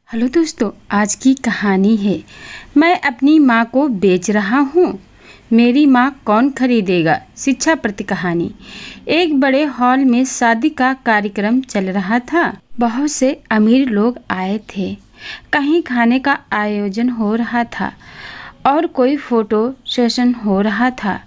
Hello दोस्तों, आज की कहानी है मैं अपनी माँ को बेच रहा हूँ। मेरी माँ कौन खरीदेगा। शिक्षा प्रति कहानी। एक बड़े हॉल में शादी का कार्यक्रम चल रहा था। बहुत से अमीर लोग आए थे। कहीं खाने का आयोजन हो रहा था और कोई फोटो सेशन हो रहा था।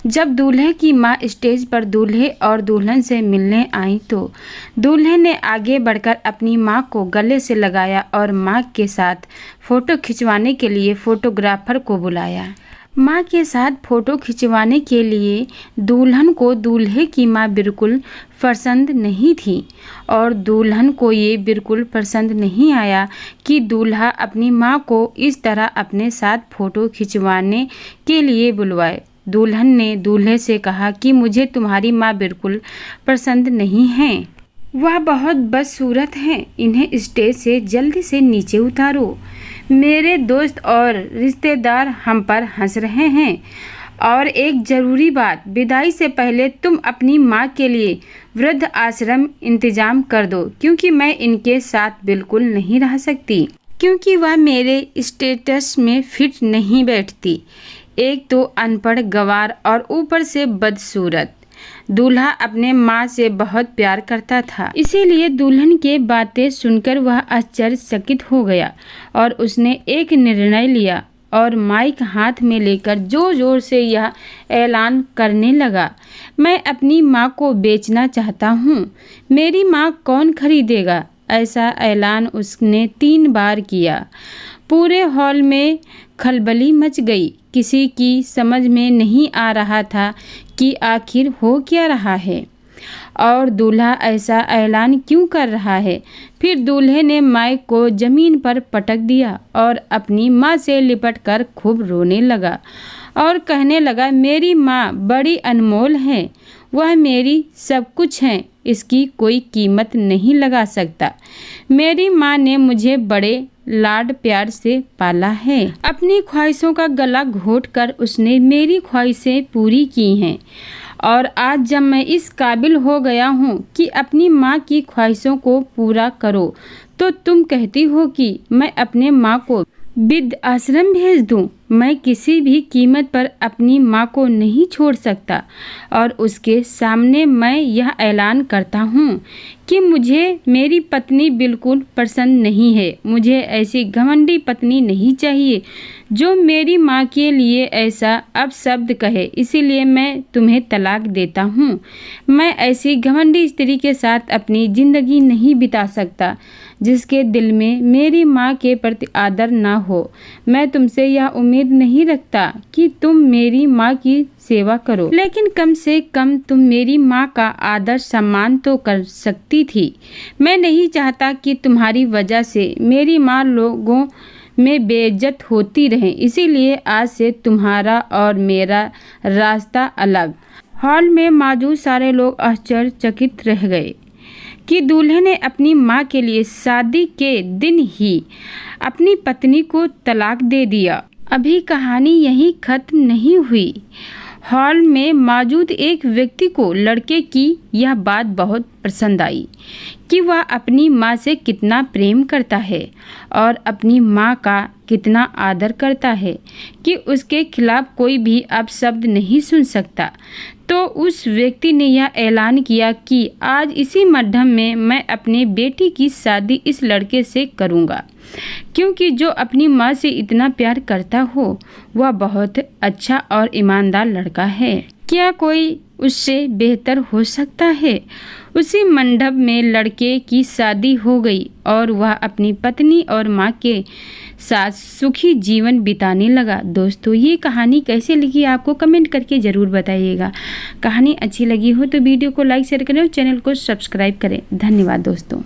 जब दूल्हे की माँ स्टेज पर दूल्हे और दुल्हन से मिलने आई तो दूल्हे ने आगे बढ़कर अपनी माँ को गले से लगाया और माँ के साथ फ़ोटो खिंचवाने के लिए फ़ोटोग्राफर को बुलाया। माँ के साथ फ़ोटो खिंचवाने के लिए दुल्हन को दूल्हे की माँ बिल्कुल पसंद नहीं थी और दुल्हन को ये बिल्कुल पसंद नहीं आया कि दूल्हा अपनी माँ को इस तरह अपने साथ फ़ोटो खिंचवाने के लिए बुलवाए। दुल्हन ने दूल्हे से कहा कि मुझे तुम्हारी माँ बिल्कुल पसंद नहीं है, वह बहुत बदसूरत हैं, इन्हें स्टेज से जल्दी से नीचे उतारो। मेरे दोस्त और रिश्तेदार हम पर हंस रहे हैं। और एक ज़रूरी बात, विदाई से पहले तुम अपनी माँ के लिए वृद्ध आश्रम इंतजाम कर दो, क्योंकि मैं इनके साथ बिल्कुल नहीं रह सकती, क्योंकि वह मेरे स्टेटस में फिट नहीं बैठती। एक तो अनपढ़, गंवार और ऊपर से बदसूरत। दूल्हा अपने माँ से बहुत प्यार करता था, इसीलिए दुल्हन के बातें सुनकर वह आश्चर्यचकित हो गया और उसने एक निर्णय लिया और माइक हाथ में लेकर जोर जोर से यह ऐलान करने लगा, मैं अपनी माँ को बेचना चाहता हूँ। मेरी माँ कौन खरीदेगा। ऐसा ऐलान उसने 3 बार किया। पूरे हॉल में खलबली मच गई। किसी की समझ में नहीं आ रहा था कि आखिर हो क्या रहा है और दूल्हा ऐसा ऐलान क्यों कर रहा है। फिर दूल्हे ने माइक को ज़मीन पर पटक दिया और अपनी माँ से लिपट कर खूब रोने लगा और कहने लगा, मेरी माँ बड़ी अनमोल है, वह मेरी सब कुछ है, इसकी कोई कीमत नहीं लगा सकता। मेरी माँ ने मुझे बड़े लाड प्यार से पाला है। अपनी ख्वाहिशों का गला घोट कर उसने मेरी ख्वाहिशें पूरी की हैं और आज जब मैं इस काबिल हो गया हूँ कि अपनी माँ की ख्वाहिशों को पूरा करो, तो तुम कहती हो कि मैं अपने माँ को वृद्ध आश्रम भेज दूं। मैं किसी भी कीमत पर अपनी माँ को नहीं छोड़ सकता और उसके सामने मैं यह ऐलान करता हूँ कि मुझे मेरी पत्नी बिल्कुल पसंद नहीं है। मुझे ऐसी घमंडी पत्नी नहीं चाहिए जो मेरी माँ के लिए ऐसा अपशब्द कहे, इसीलिए मैं तुम्हें तलाक देता हूँ। मैं ऐसी घमंडी स्त्री के साथ अपनी ज़िंदगी नहीं बिता सकता जिसके दिल में मेरी माँ के प्रति आदर ना हो। मैं तुमसे यह उम्मीद नहीं रखता कि तुम मेरी माँ की सेवा करो, लेकिन कम से कम तुम मेरी माँ का आदर सम्मान तो कर सकती थी। मैं नहीं चाहता कि तुम्हारी वजह से मेरी माँ लोगों में बेइज्जत होती रहे, इसीलिए आज से तुम्हारा और मेरा रास्ता अलग। हॉल में मौजूद सारे लोग आश्चर्यचकित रह गए कि दूल्हे ने अपनी माँ के लिए शादी के दिन ही अपनी पत्नी को तलाक दे दिया। अभी कहानी यहीं खत्म नहीं हुई। हॉल में मौजूद एक व्यक्ति को लड़के की यह बात बहुत पसंद आई कि वह अपनी माँ से कितना प्रेम करता है और अपनी माँ का कितना आदर करता है कि उसके खिलाफ कोई भी अपशब्द नहीं सुन सकता। तो उस व्यक्ति ने यह ऐलान किया कि आज इसी मध्याह्न में मैं अपने बेटी की शादी इस लड़के से करूँगा, क्योंकि जो अपनी माँ से इतना प्यार करता हो वह बहुत अच्छा और ईमानदार लड़का है। क्या कोई उससे बेहतर हो सकता है। उसी मंडप में लड़के की शादी हो गई और वह अपनी पत्नी और माँ के साथ सुखी जीवन बिताने लगा। दोस्तों, ये कहानी कैसे लगी आपको कमेंट करके ज़रूर बताइएगा। कहानी अच्छी लगी हो तो वीडियो को लाइक शेयर करें और चैनल को सब्सक्राइब करें। धन्यवाद दोस्तों।